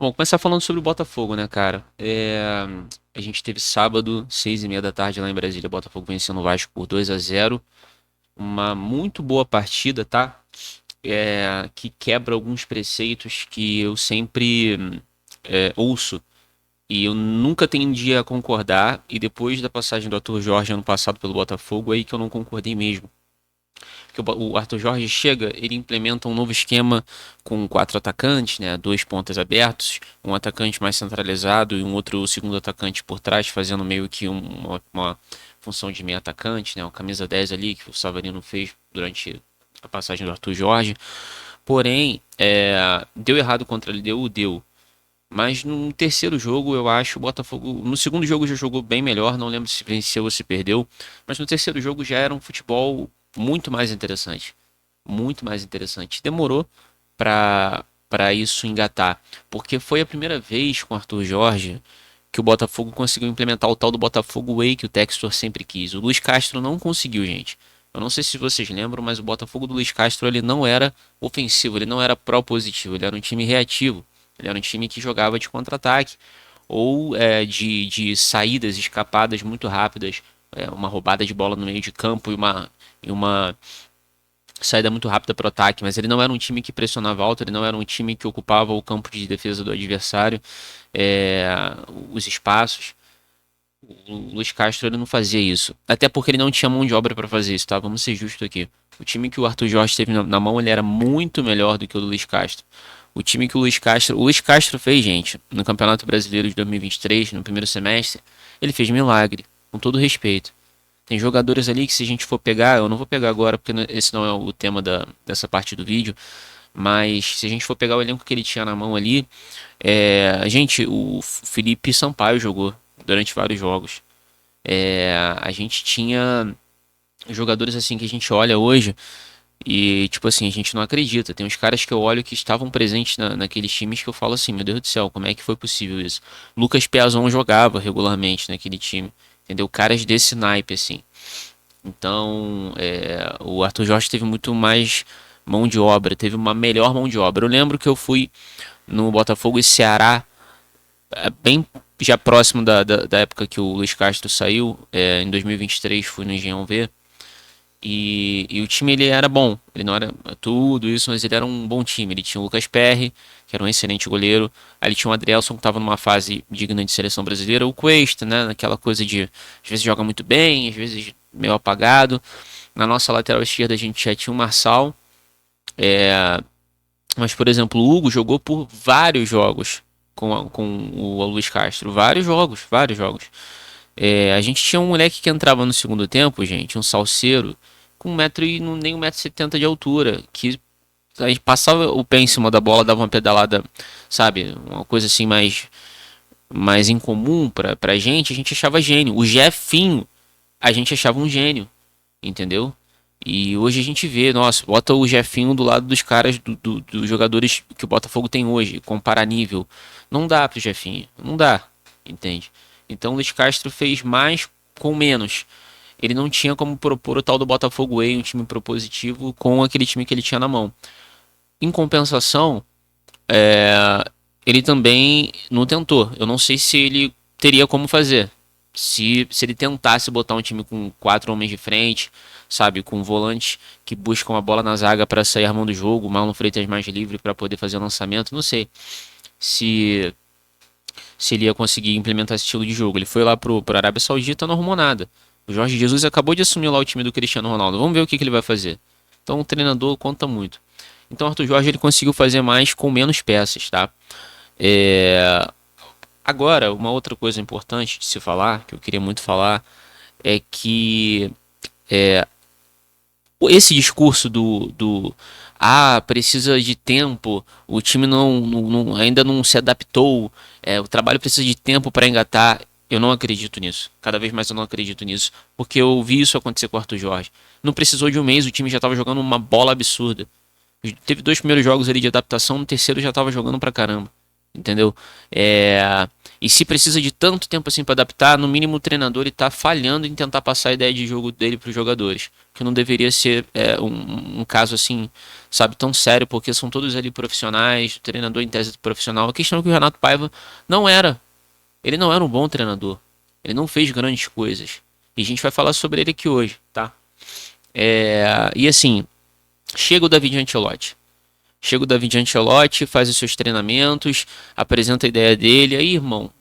Bom, começar falando sobre o Botafogo, né, cara? A gente teve sábado, 6h30 da tarde lá em Brasília, Botafogo vencendo o Vasco por 2-0. Uma muito boa partida, tá? Que quebra alguns preceitos que eu sempre ouço e eu nunca tendi a concordar. E depois da passagem do Arthur Jorge ano passado pelo Botafogo, aí que eu não concordei mesmo. Que o Arthur Jorge chega, ele implementa um novo esquema com quatro atacantes, né, dois pontas abertos, um atacante mais centralizado e um outro segundo atacante por trás, fazendo meio que uma função de meio atacante, né, uma camisa 10 ali que o Savarino fez durante a passagem do Arthur Jorge. Porém, deu errado contra a LDU, deu. Mas no terceiro jogo, eu acho, o Botafogo. No segundo jogo já jogou bem melhor, não lembro se venceu ou se perdeu. Mas no terceiro jogo já era um futebol muito mais interessante. Muito mais interessante. Demorou para isso engatar. Porque foi a primeira vez com o Arthur Jorge que o Botafogo conseguiu implementar o tal do Botafogo Way que o Textor sempre quis. O Luiz Castro não conseguiu, gente. Eu não sei se vocês lembram, mas o Botafogo do Luiz Castro ele não era ofensivo, ele não era propositivo, ele era um time reativo. Ele era um time que jogava de contra-ataque ou de saídas, escapadas muito rápidas, uma roubada de bola no meio de campo e uma saída muito rápida para o ataque. Mas ele não era um time que pressionava alto, ele não era um time que ocupava o campo de defesa do adversário, é, os espaços. O Luiz Castro ele não fazia isso, até porque ele não tinha mão de obra para fazer isso, tá? Vamos ser justos aqui. O time que o Arthur Jorge teve na mão, ele era muito melhor do que o do Luiz Castro. O Luiz Castro fez, gente, no Campeonato Brasileiro de 2023, no primeiro semestre, ele fez milagre, com todo respeito. Tem jogadores ali que se a gente for pegar, eu não vou pegar agora porque esse não é o tema dessa parte do vídeo, mas se a gente for pegar o elenco que ele tinha na mão ali, gente, o Felipe Sampaio jogou durante vários jogos. A gente tinha jogadores assim que a gente olha hoje e, tipo assim, a gente não acredita. Tem uns caras que eu olho que estavam presentes naqueles times que eu falo assim, meu Deus do céu, como é que foi possível isso? Lucas Piazon jogava regularmente naquele time, entendeu? Caras desse naipe, assim. Então, o Arthur Jorge teve muito mais mão de obra, teve uma melhor mão de obra. Eu lembro que eu fui no Botafogo e Ceará, bem já próximo da época que o Luiz Castro saiu, em 2023 fui no Engenhão ver. E o time ele era bom, ele não era tudo isso, mas ele era um bom time. Ele tinha o Lucas Perry, que era um excelente goleiro. Aí ele tinha o Adrielson, que estava numa fase digna de seleção brasileira. O Cuesta, né? Naquela coisa de às vezes joga muito bem, às vezes meio apagado. Na nossa lateral esquerda a gente já tinha o Marçal. Mas, por exemplo, o Hugo jogou por vários jogos com o Luiz Castro. Vários jogos, vários jogos. A gente tinha um moleque que entrava no segundo tempo, gente, um salseiro, com nem 1,70 m de altura, que a gente passava o pé em cima da bola, dava uma pedalada, sabe, uma coisa assim mais incomum pra gente, a gente achava gênio. O Jefinho, a gente achava um gênio, entendeu? E hoje a gente vê, nossa, bota o Jefinho do lado dos caras, dos jogadores que o Botafogo tem hoje, comparar nível. Não dá pro Jefinho, não dá, entende? Então o Luiz Castro fez mais com menos. Ele não tinha como propor o tal do Botafogo Way, um time propositivo, com aquele time que ele tinha na mão. Em compensação, ele também não tentou. Eu não sei se ele teria como fazer. Se ele tentasse botar um time com quatro homens de frente, sabe, com volantes que buscam a bola na zaga para sair armando o jogo, o Marlon Freitas mais livre para poder fazer o lançamento, não sei se ele ia conseguir implementar esse estilo de jogo. Ele foi lá pro Arábia Saudita, não arrumou nada. O Jorge Jesus acabou de assumir lá o time do Cristiano Ronaldo. Vamos ver o que ele vai fazer. Então o treinador conta muito. Então o Arthur Jorge ele conseguiu fazer mais com menos peças, tá? É, Agora, uma outra coisa importante de se falar, que eu queria muito falar, é que esse discurso precisa de tempo, o time ainda não se adaptou, o trabalho precisa de tempo para engatar. Eu não acredito nisso. Cada vez mais eu não acredito nisso. Porque eu vi isso acontecer com o Arthur Jorge. Não precisou de um mês, o time já estava jogando uma bola absurda. Teve dois primeiros jogos ali de adaptação, no terceiro já estava jogando pra caramba. Entendeu? E se precisa de tanto tempo assim para adaptar, no mínimo o treinador está falhando em tentar passar a ideia de jogo dele para os jogadores. Que não deveria ser um caso assim, sabe, tão sério, porque são todos ali profissionais, o treinador em tese profissional. A questão é que o Renato Paiva não era. Ele não era um bom treinador. Ele não fez grandes coisas. E a gente vai falar sobre ele aqui hoje, tá? E assim, chega o David Ancelotti. Chega o David Ancelotti, faz os seus treinamentos, apresenta a ideia dele. Aí, irmão,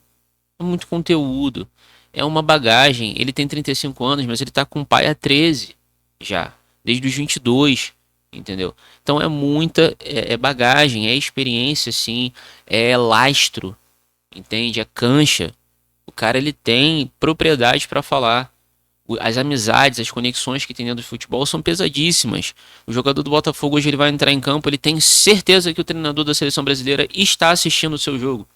é muito conteúdo. É uma bagagem. Ele tem 35 anos, mas ele tá com o pai há 13 já. Desde os 22, entendeu? Então é muita bagagem, é experiência, sim. É lastro, entende? É cancha. O cara, ele tem propriedade para falar. As amizades, as conexões que tem dentro do futebol são pesadíssimas. O jogador do Botafogo hoje ele vai entrar em campo, ele tem certeza que o treinador da seleção brasileira está assistindo o seu jogo.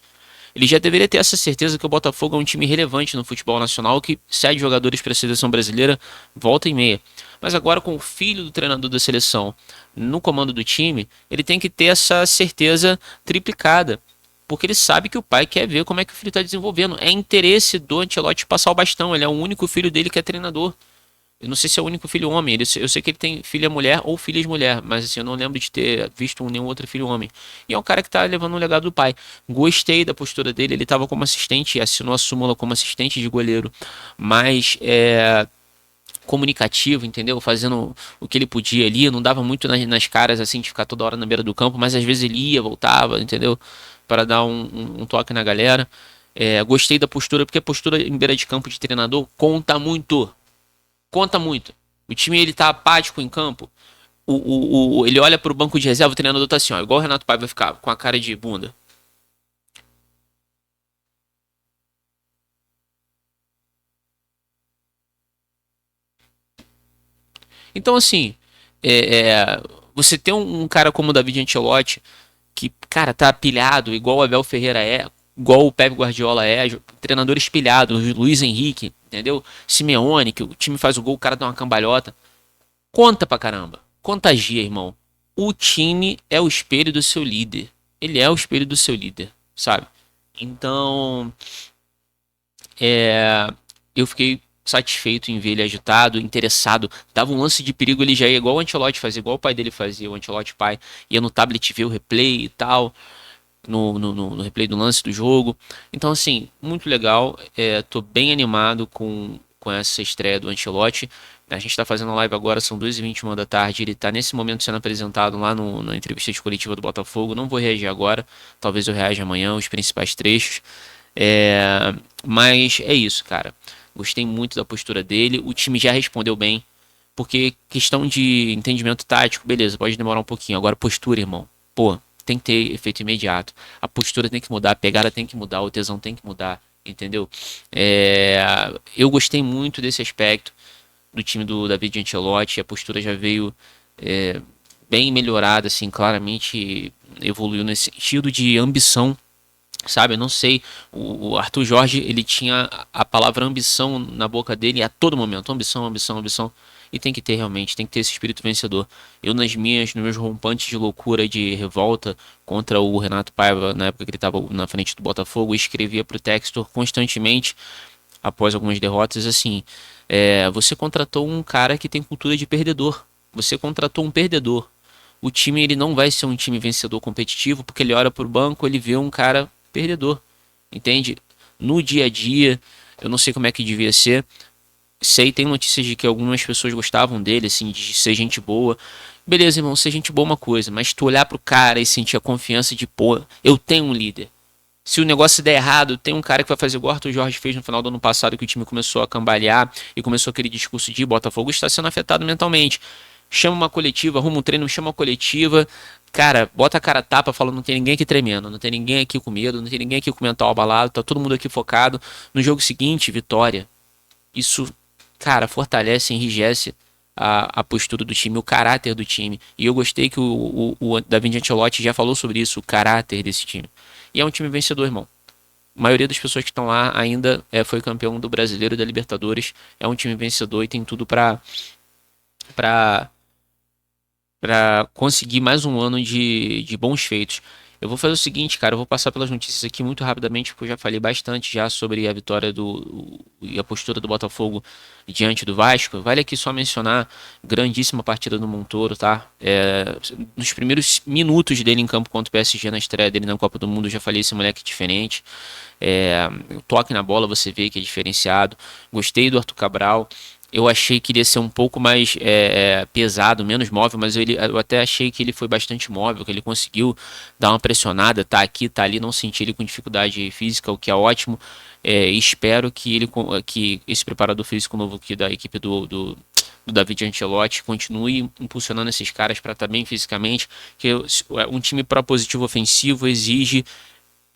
Ele já deveria ter essa certeza que o Botafogo é um time relevante no futebol nacional que cede jogadores para a seleção brasileira volta e meia. Mas agora com o filho do treinador da seleção no comando do time, ele tem que ter essa certeza triplicada. Porque ele sabe que o pai quer ver como é que o filho está desenvolvendo. É interesse do Ancelotti passar o bastão. Ele é o único filho dele que é treinador. Eu não sei se é o único filho homem. Eu sei que ele tem filha mulher ou filhas mulher, mas assim, eu não lembro de ter visto nenhum outro filho homem. E é um cara que tá levando o legado do pai. Gostei da postura dele. Ele tava como assistente, assinou a súmula como assistente de goleiro, mas comunicativo, entendeu? Fazendo o que ele podia ali. Não dava muito nas caras assim de ficar toda hora na beira do campo, mas às vezes ele ia, voltava, entendeu? Para dar um toque na galera. Gostei da postura, porque a postura em beira de campo de treinador conta muito. Conta muito. O time ele tá apático em campo. Ele olha pro banco de reserva, o treinador tá assim, ó, igual o Renato Paiva vai ficar, com a cara de bunda. Então, assim, é, é, você tem um cara como o David Ancelotti, que, cara, tá pilhado, igual o Abel Ferreira é, igual o Pep Guardiola é, treinadores pilhados, Luiz Henrique, entendeu? Simeone, que o time faz o gol, o cara dá uma cambalhota. Conta pra caramba. Contagia, irmão. O time é o espelho do seu líder. Ele é o espelho do seu líder, sabe? Então, é, eu fiquei satisfeito em ver ele agitado, interessado. Dava um lance de perigo, ele já ia igual o Ancelotti fazia, igual o pai dele fazia, o Ancelotti pai. Ia no tablet ver o replay e tal, no replay do lance do jogo. Então, assim, muito legal. Tô bem animado com essa estreia do Ancelotti. A gente está fazendo a live agora, são 2h21 da tarde. Ele está nesse momento sendo apresentado lá na entrevista de coletiva do Botafogo. Não vou reagir agora, talvez eu reaja amanhã, os principais trechos. Mas é isso, cara. Gostei muito da postura dele. O time já respondeu bem. Porque questão de entendimento tático, beleza, pode demorar um pouquinho. Agora, postura, irmão. Pô, tem que ter efeito imediato. A postura tem que mudar, a pegada tem que mudar, o tesão tem que mudar, entendeu? Eu gostei muito desse aspecto do time do David Ancelotti. A postura já veio é, bem melhorada, assim, claramente evoluiu nesse sentido de ambição. Sabe, eu não sei. O Arthur Jorge, ele tinha a palavra ambição na boca dele a todo momento. Ambição, ambição, ambição. E tem que ter realmente, tem que ter esse espírito vencedor. Eu nos meus rompantes de loucura e de revolta contra o Renato Paiva, na época que ele estava na frente do Botafogo, escrevia pro Textor constantemente, após algumas derrotas, assim, você contratou um cara que tem cultura de perdedor. Você contratou um perdedor. O time ele não vai ser um time vencedor competitivo, porque ele olha pro banco, ele vê um cara perdedor, entende? No dia a dia, eu não sei como é que devia ser. Sei, tem notícias de que algumas pessoas gostavam dele, assim, de ser gente boa. Beleza, irmão, ser gente boa é uma coisa, mas tu olhar pro cara e sentir a confiança de, pô, eu tenho um líder. Se o negócio der errado, tem um cara que vai fazer igual o Arthur Jorge fez no final do ano passado, que o time começou a cambalear e começou aquele discurso de Botafogo está sendo afetado mentalmente. Chama uma coletiva, arruma um treino, chama uma coletiva, cara, bota a cara a tapa, fala, não tem ninguém aqui tremendo, não tem ninguém aqui com medo, não tem ninguém aqui com o mental abalado, tá todo mundo aqui focado. No jogo seguinte, vitória. Isso, cara, fortalece, enrijece a postura do time, o caráter do time. E eu gostei que o David Ancelotti já falou sobre isso, o caráter desse time. E é um time vencedor, irmão. A maioria das pessoas que estão lá ainda foi campeão do Brasileiro e da Libertadores. É um time vencedor e tem tudo pra conseguir mais um ano de bons feitos. Eu vou fazer o seguinte, cara, eu vou passar pelas notícias aqui muito rapidamente, porque eu já falei bastante já sobre a vitória e a postura do Botafogo diante do Vasco. Vale aqui só mencionar grandíssima partida do Montoro, tá? Nos primeiros minutos dele em campo contra o PSG na estreia dele na Copa do Mundo, eu já falei, esse moleque é diferente. O toque na bola você vê que é diferenciado. Gostei do Arthur Cabral. Eu achei que ele ia ser um pouco mais pesado, menos móvel, mas eu até achei que ele foi bastante móvel, que ele conseguiu dar uma pressionada, tá aqui, tá ali, não senti ele com dificuldade física, o que é ótimo. Espero que esse preparador físico novo aqui da equipe do David Ancelotti continue impulsionando esses caras para estar bem fisicamente, que um time propositivo ofensivo exige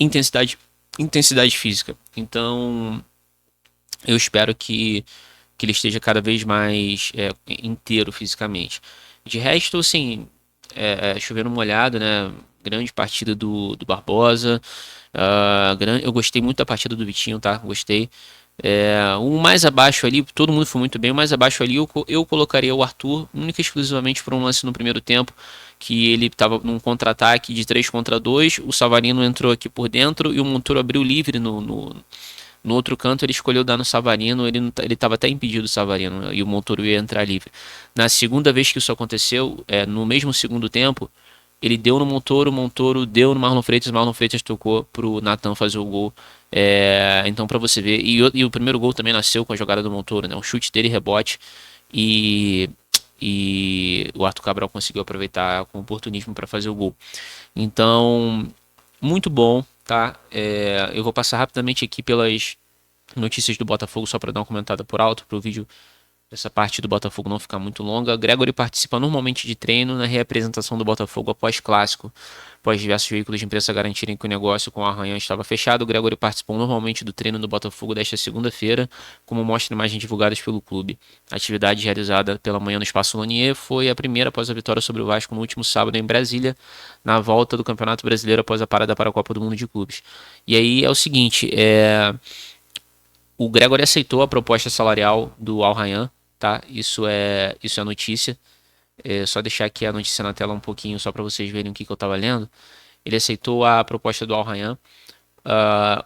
intensidade, intensidade física. Então, eu espero que ele esteja cada vez mais inteiro fisicamente. De resto, assim, chovendo uma olhada, né? Grande partida do Barbosa. Eu gostei muito da partida do Vitinho, tá? Gostei. O mais abaixo ali, todo mundo foi muito bem. O mais abaixo ali, eu colocaria o Arthur, única e exclusivamente por um lance no primeiro tempo, que ele estava num contra-ataque de 3 contra 2. O Savarino entrou aqui por dentro e o Montoro abriu livre no outro canto. Ele escolheu dar no Savarino, ele estava até impedido do Savarino e o Montoro ia entrar livre. Na segunda vez que isso aconteceu, no mesmo segundo tempo, ele deu no Montoro, o Montoro deu no Marlon Freitas tocou pro Nathan fazer o gol. Então para você ver, e o primeiro gol também nasceu com a jogada do Montoro, né? Um chute dele, rebote, e, e o Arthur Cabral conseguiu aproveitar com oportunismo para fazer o gol. Então, muito bom, tá? Eu vou passar rapidamente aqui pelas notícias do Botafogo só para dar uma comentada por alto para o vídeo dessa parte do Botafogo não ficar muito longa. Gregory participa normalmente de treino na reapresentação do Botafogo após clássico. Após diversos veículos de imprensa garantirem que o negócio com o Arranhã estava fechado, o Gregory participou normalmente do treino do Botafogo desta segunda-feira, como mostra imagens divulgadas pelo clube. A atividade realizada pela manhã no Espaço Lonier foi a primeira após a vitória sobre o Vasco no último sábado em Brasília, na volta do Campeonato Brasileiro após a parada para a Copa do Mundo de Clubes. E aí é o seguinte, o Gregory aceitou a proposta salarial do Al Rayyan, tá? Isso é notícia. Só deixar aqui a notícia na tela um pouquinho só para vocês verem o que eu estava lendo. Ele aceitou a proposta do Al Rayyan.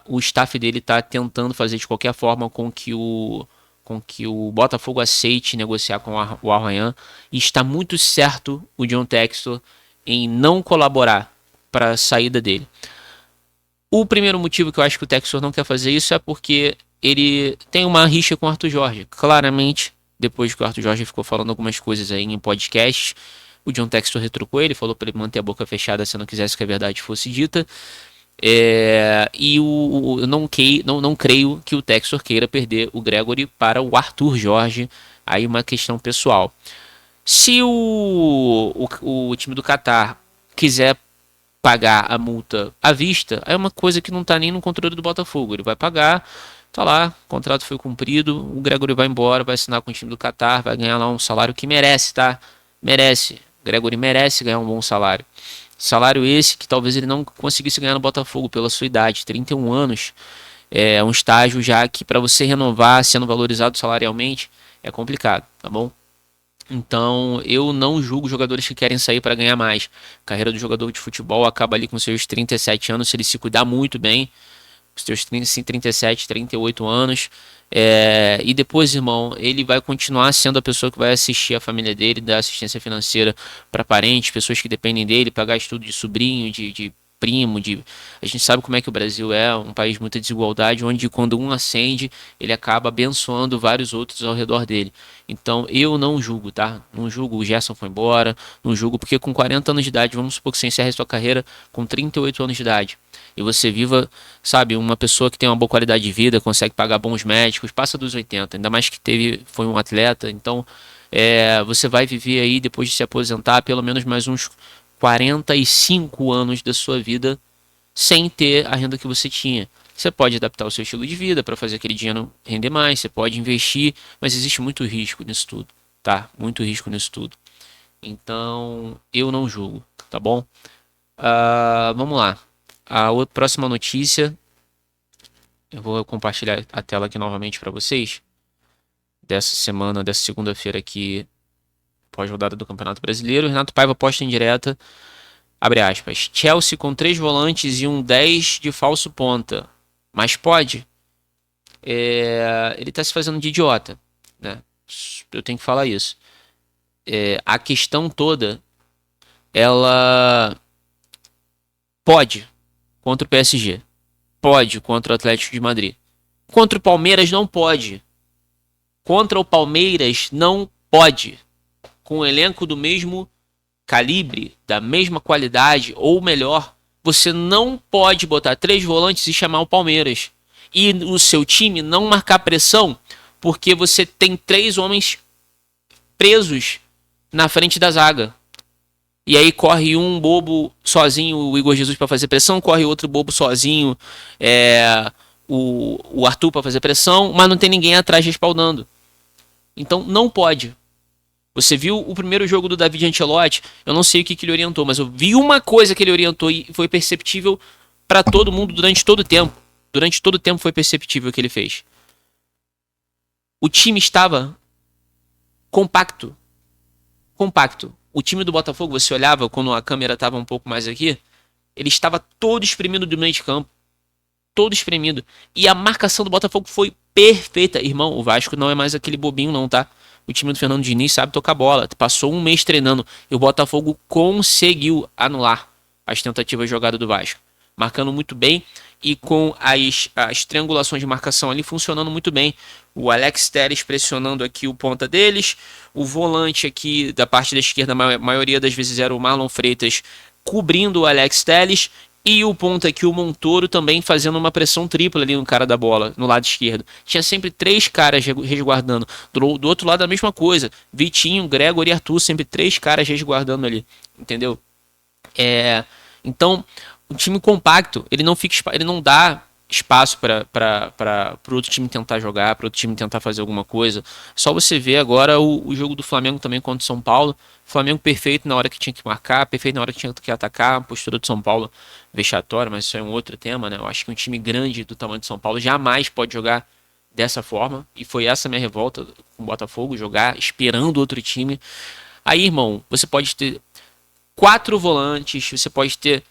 O staff dele está tentando fazer de qualquer forma com que o Botafogo aceite negociar com o Al Rayyan. E está muito certo o John Textor em não colaborar para a saída dele. O primeiro motivo que eu acho que o Textor não quer fazer isso é porque ele tem uma rixa com o Arthur Jorge. Claramente, depois que o Arthur Jorge ficou falando algumas coisas aí em podcast, o John Textor retrucou ele, falou para ele manter a boca fechada se não quisesse que a verdade fosse dita. Eu não creio que o Textor queira perder o Gregory para o Arthur Jorge. Aí uma questão pessoal. Se o time do Catar quiser pagar a multa à vista, é uma coisa que não está nem no controle do Botafogo. Ele vai pagar, tá lá, o contrato foi cumprido, o Gregory vai embora, vai assinar com o time do Catar, vai ganhar lá um salário que merece, tá? Merece. Gregory merece ganhar um bom salário. Salário esse que talvez ele não conseguisse ganhar no Botafogo pela sua idade, 31 anos. É um estágio já que para você renovar sendo valorizado salarialmente é complicado, tá bom? Então, eu não julgo jogadores que querem sair para ganhar mais. A carreira do jogador de futebol acaba ali com seus 37 anos, se ele se cuidar muito bem, com seus 37, 38 anos. E depois, irmão, ele vai continuar sendo a pessoa que vai assistir a família dele, dar assistência financeira para parentes, pessoas que dependem dele, pagar estudo de sobrinho, de primo, a gente sabe como é que o Brasil é, um país de muita desigualdade, onde quando um ascende, ele acaba abençoando vários outros ao redor dele. Então eu não julgo, tá? Não julgo, o Gerson foi embora, não julgo, porque com 40 anos de idade, vamos supor que você encerre sua carreira com 38 anos de idade, e você viva, sabe, uma pessoa que tem uma boa qualidade de vida, consegue pagar bons médicos, passa dos 80, ainda mais que foi um atleta, então você vai viver aí, depois de se aposentar, pelo menos mais uns 45 anos da sua vida sem ter a renda que você tinha. Você pode adaptar o seu estilo de vida para fazer aquele dinheiro render mais, você pode investir, mas existe muito risco nisso tudo, tá? Muito risco nisso tudo. Então, eu não julgo, tá bom? Vamos lá. Próxima notícia, eu vou compartilhar a tela aqui novamente para vocês, dessa semana, dessa segunda-feira aqui, pós-rodada do Campeonato Brasileiro. Renato Paiva posta em direta Abre aspas. Chelsea com 3 volantes e um 10 de falso ponta. Mas pode? Ele tá se fazendo de idiota, né? Eu tenho que falar isso. A questão toda, ela pode contra o PSG. Pode contra o Atlético de Madrid. Contra o Palmeiras não pode. Contra o Palmeiras não pode. Com o elenco do mesmo calibre, da mesma qualidade, ou melhor, você não pode botar 3 volantes e chamar o Palmeiras. E o seu time não marcar pressão, porque você tem 3 homens presos na frente da zaga. E aí corre um bobo sozinho, o Igor Jesus, para fazer pressão, corre outro bobo sozinho, o Arthur para fazer pressão, mas não tem ninguém atrás respaldando. Então não pode. Você viu o primeiro jogo do David Ancelotti? Eu não sei o que ele orientou, mas eu vi uma coisa que ele orientou e foi perceptível para todo mundo durante todo o tempo. Durante todo o tempo foi perceptível o que ele fez. O time estava compacto. Compacto. O time do Botafogo, você olhava quando a câmera estava um pouco mais aqui, ele estava todo espremido do meio de campo. Todo espremido. E a marcação do Botafogo foi perfeita. Irmão, o Vasco não é mais aquele bobinho não, tá? O time do Fernando Diniz sabe tocar bola. Passou um mês treinando e o Botafogo conseguiu anular as tentativas de jogada do Vasco. Marcando muito bem e com as triangulações de marcação ali funcionando muito bem. O Alex Telles pressionando aqui o ponta deles. O volante aqui da parte da esquerda, a maioria das vezes era o Marlon Freitas cobrindo o Alex Telles. E o ponta aqui, o Montoro, também fazendo uma pressão tripla ali no cara da bola, no lado esquerdo. Tinha sempre 3 caras resguardando. Do outro lado a mesma coisa. Vitinho, Gregor e Arthur, sempre 3 caras resguardando ali. Entendeu? Então, o time compacto, ele não dá espaço para o outro time tentar jogar, para o outro time tentar fazer alguma coisa. Só você ver agora o jogo do Flamengo também contra o São Paulo. Flamengo perfeito na hora que tinha que marcar, perfeito na hora que tinha que atacar. A postura do São Paulo vexatória, mas isso é um outro tema, né? Eu acho que um time grande do tamanho de São Paulo jamais pode jogar dessa forma. E foi essa minha revolta com o Botafogo, jogar esperando outro time. Aí, irmão, você pode ter 4 volantes, você pode ter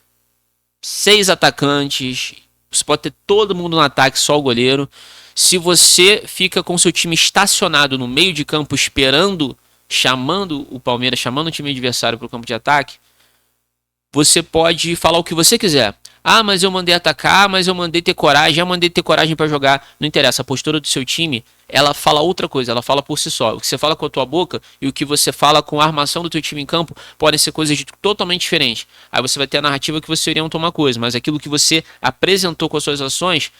6 atacantes, você pode ter todo mundo no ataque, só o goleiro. Se você fica com seu time estacionado no meio de campo esperando, chamando o Palmeiras, chamando o time adversário para o campo de ataque, você pode falar o que você quiser. Ah, mas eu mandei atacar, mas eu mandei ter coragem, eu mandei ter coragem para jogar. Não interessa, a postura do seu time, ela fala outra coisa, ela fala por si só. O que você fala com a tua boca e o que você fala com a armação do teu time em campo podem ser coisas totalmente diferentes. Aí você vai ter a narrativa que você orienta uma coisa, mas aquilo que você apresentou com as suas ações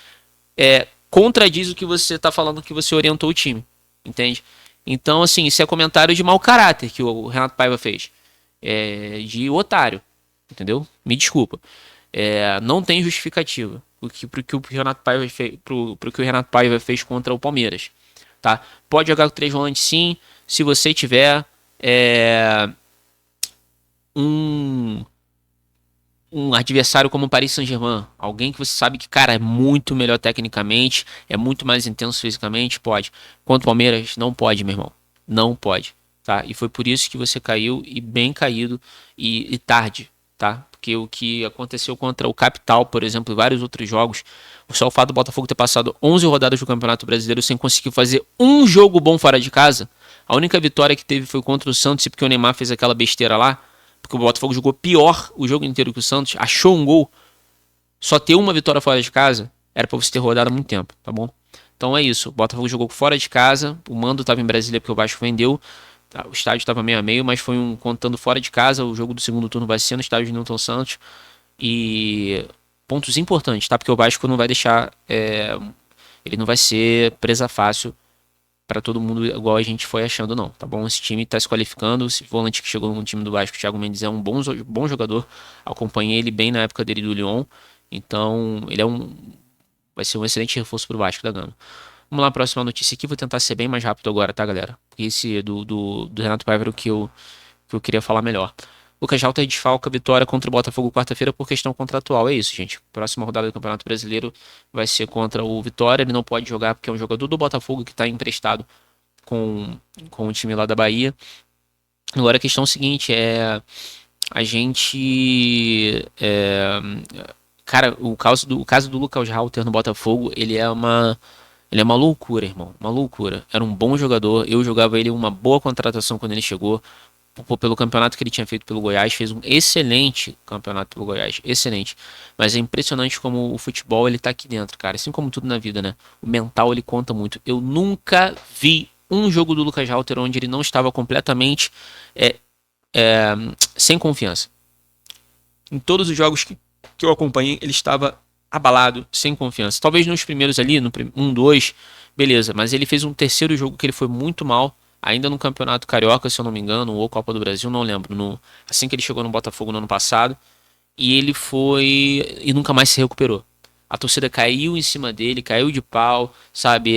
contradiz o que você está falando que você orientou o time, entende? Então, assim, isso é comentário de mau caráter que o Renato Paiva fez. De otário, entendeu? Me desculpa. Não tem justificativa pro que o Renato Paiva pro que o Renato Paiva fez contra o Palmeiras, tá? Pode jogar com 3 volantes sim, se você tiver um adversário como o Paris Saint-Germain, alguém que você sabe que, cara, é muito melhor tecnicamente, é muito mais intenso fisicamente, pode. Contra o Palmeiras, não pode, meu irmão. Não pode, tá? E foi por isso que você caiu, e bem caído, e tarde, tá? Porque o que aconteceu contra o Capital, por exemplo, e vários outros jogos, só o fato do Botafogo ter passado 11 rodadas do Campeonato Brasileiro sem conseguir fazer um jogo bom fora de casa, a única vitória que teve foi contra o Santos, porque o Neymar fez aquela besteira lá, porque o Botafogo jogou pior o jogo inteiro que o Santos, achou um gol, só ter uma vitória fora de casa, era pra você ter rodado há muito tempo, tá bom? Então é isso, o Botafogo jogou fora de casa, o mando tava em Brasília porque o Vasco vendeu, tá? O estádio tava meio a meio, mas foi contando fora de casa, o jogo do segundo turno vai ser no estádio de Newton Santos, e pontos importantes, tá? Porque o Vasco não vai deixar, ele não vai ser presa fácil para todo mundo igual a gente foi achando, não, tá bom? Esse time tá se qualificando, esse volante que chegou no time do Vasco, o Thiago Mendes, é um bom jogador, acompanhei ele bem na época dele do Lyon, então ele vai ser um excelente reforço pro Vasco da Gama. Vamos lá, próxima notícia aqui, vou tentar ser bem mais rápido agora, tá, galera? Porque esse do Renato Paiva era o que eu queria falar melhor. Lucas Jalter desfalca a vitória contra o Botafogo quarta-feira por questão contratual. É isso, gente. Próxima rodada do Campeonato Brasileiro vai ser contra o Vitória. Ele não pode jogar porque é um jogador do Botafogo que está emprestado com o time lá da Bahia. Agora a questão é a seguinte, a gente. Cara, o caso do Lucas Halter no Botafogo, ele é uma loucura, irmão. Uma loucura. Era um bom jogador. Eu jogava ele uma boa contratação quando ele chegou. Pelo campeonato que ele tinha feito pelo Goiás, fez um excelente campeonato pelo Goiás, excelente. Mas é impressionante como o futebol ele tá aqui dentro, cara. Assim como tudo na vida, né? O mental ele conta muito. Eu nunca vi um jogo do Lucas Halter onde ele não estava completamente é, é, sem confiança. Em todos os jogos que eu acompanhei, ele estava abalado, sem confiança. Talvez nos primeiros ali, no 1, 2, beleza. Mas ele fez um terceiro jogo que ele foi muito mal, ainda no Campeonato Carioca, se eu não me engano, ou Copa do Brasil, não lembro. Assim que ele chegou no Botafogo no ano passado. E ele foi. E nunca mais se recuperou. A torcida caiu em cima dele, caiu de pau, sabe?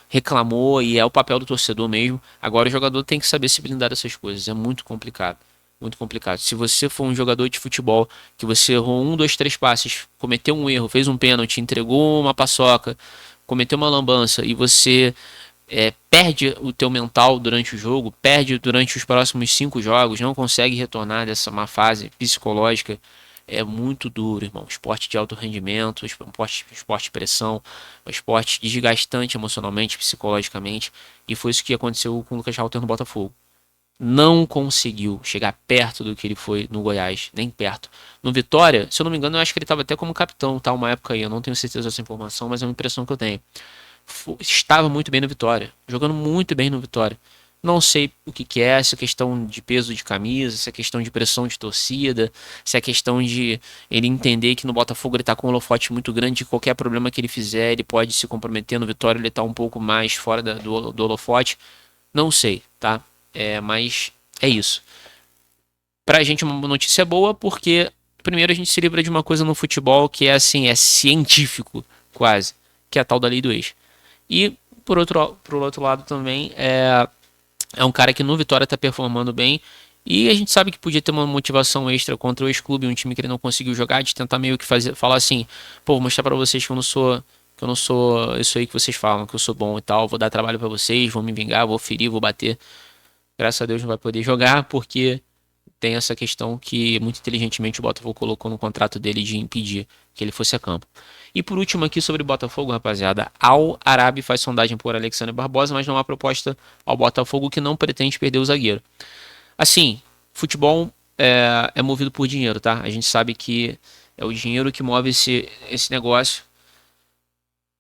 Reclamou e é o papel do torcedor mesmo. Agora o jogador tem que saber se blindar dessas coisas. É muito complicado. Muito complicado. Se você for um jogador de futebol que você errou 1, 2, 3 passes, cometeu um erro, fez um pênalti, entregou uma paçoca, cometeu uma lambança e você perde o teu mental durante o jogo, perde durante os próximos 5 jogos, não consegue retornar dessa má fase psicológica, é muito duro, irmão. Esporte de alto rendimento, esporte de pressão, esporte desgastante emocionalmente, psicologicamente, e foi isso que aconteceu com o Lucas Halter no Botafogo. Não conseguiu chegar perto do que ele foi no Goiás, nem perto. No Vitória, se eu não me engano, eu acho que ele estava até como capitão, tá? Uma época aí, eu não tenho certeza dessa informação, mas é uma impressão que eu tenho. Estava muito bem no Vitória, jogando muito bem no Vitória. Não sei o que é, se é questão de peso de camisa, se é questão de pressão de torcida, se é questão de ele entender que no Botafogo ele tá com um holofote muito grande, e qualquer problema que ele fizer, ele pode se comprometer. No Vitória ele tá um pouco mais fora do holofote. Não sei, tá? Mas é isso. Pra gente uma notícia boa, porque primeiro a gente se livra de uma coisa no futebol que é assim, é científico, quase, que é a tal da lei do ex. E por outro lado também é um cara que no Vitória tá performando bem. E a gente sabe que podia ter uma motivação extra contra o ex-clube, um time que ele não conseguiu jogar, de tentar meio que falar assim, pô, vou mostrar pra vocês que eu não sou isso aí que vocês falam, que eu sou bom e tal, vou dar trabalho pra vocês, vou me vingar, vou ferir, vou bater. Graças a Deus não vai poder jogar, porque tem essa questão que muito inteligentemente o Botafogo colocou no contrato dele de impedir que ele fosse a campo. E por último aqui sobre o Botafogo, rapaziada, Al Arabi faz sondagem por Alexandre Barbosa, mas não há proposta ao Botafogo que não pretende perder o zagueiro. Assim, futebol é movido por dinheiro, tá? A gente sabe que é o dinheiro que move esse negócio.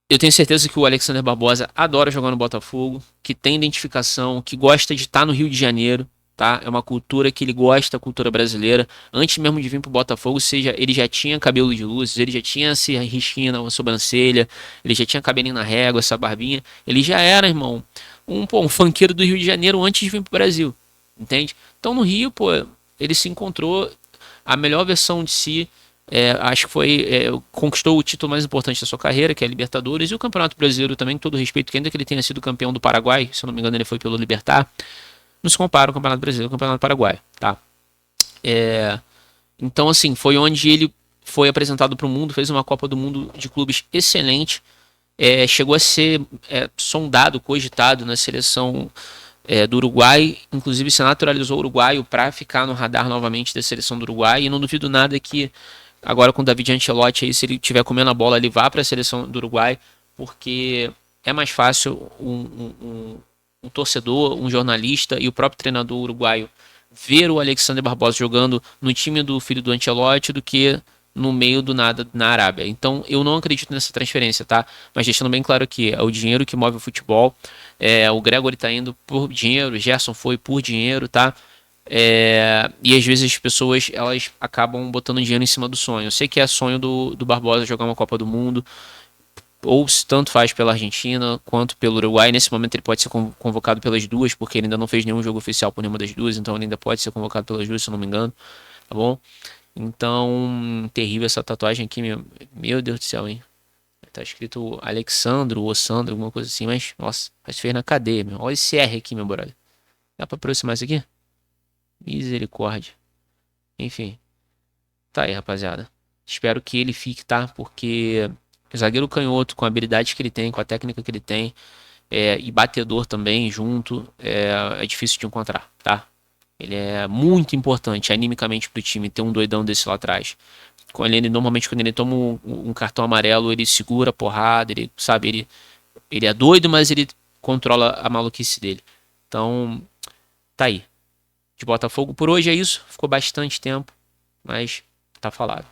Eu tenho certeza que o Alexander Barbosa adora jogar no Botafogo, que tem identificação, que gosta de estar no Rio de Janeiro, tá? É uma cultura que ele gosta, a cultura brasileira. Antes mesmo de vir pro Botafogo, seja, ele já tinha cabelo de luzes, ele já tinha essa risquinha na sobrancelha, ele já tinha cabelinho na régua, essa barbinha. Ele já era, irmão, um funkeiro do Rio de Janeiro antes de vir pro Brasil, entende? Então no Rio, pô, ele se encontrou a melhor versão de si. Acho que conquistou o título mais importante da sua carreira, que é a Libertadores, e o Campeonato Brasileiro também, com todo respeito, que ainda que ele tenha sido campeão do Paraguai, se eu não me engano ele foi pelo Libertar, não se compara o Campeonato Brasileiro com o Campeonato Paraguai, tá? Então, assim, foi onde ele foi apresentado para o mundo, fez uma Copa do Mundo de clubes excelente, chegou a ser sondado, cogitado na seleção do Uruguai, inclusive se naturalizou uruguaio para ficar no radar novamente da seleção do Uruguai, e não duvido nada que agora com o David Ancelotti aí, se ele tiver comendo a bola, ele vá para a seleção do Uruguai, porque é mais fácil um torcedor, um jornalista e o próprio treinador uruguaio ver o Alexander Barbosa jogando no time do filho do Ancelotti do que no meio do nada na Arábia. Então eu não acredito nessa transferência, tá? Mas deixando bem claro que é o dinheiro que move o futebol. O Gregory tá indo por dinheiro, o Gerson foi por dinheiro, tá? E às vezes as pessoas elas acabam botando dinheiro em cima do sonho. Eu sei que é sonho do Barbosa jogar uma Copa do Mundo, ou se tanto faz pela Argentina quanto pelo Uruguai. Nesse momento ele pode ser convocado pelas duas, porque ele ainda não fez nenhum jogo oficial por nenhuma das duas, então ele ainda pode ser convocado pelas duas, se eu não me engano, tá bom? Então, terrível essa tatuagem aqui, meu Deus do céu, hein? Tá escrito Alexandro ou Sandro, alguma coisa assim, mas, nossa, mas fez na cadeia, meu. Olha esse R aqui, meu brother. Dá pra aproximar isso aqui? Misericórdia. Enfim, tá aí, rapaziada. Espero que ele fique, tá? Porque zagueiro canhoto, com a habilidade que ele tem, com a técnica que ele tem, e batedor também junto, é difícil de encontrar, tá? Ele é muito importante animicamente pro time ter um doidão desse lá atrás. Normalmente quando ele toma um cartão amarelo, ele segura a porrada, ele, sabe, ele é doido, mas ele controla a maluquice dele. Então, tá aí. De Botafogo por hoje é isso. Ficou bastante tempo, mas tá falado.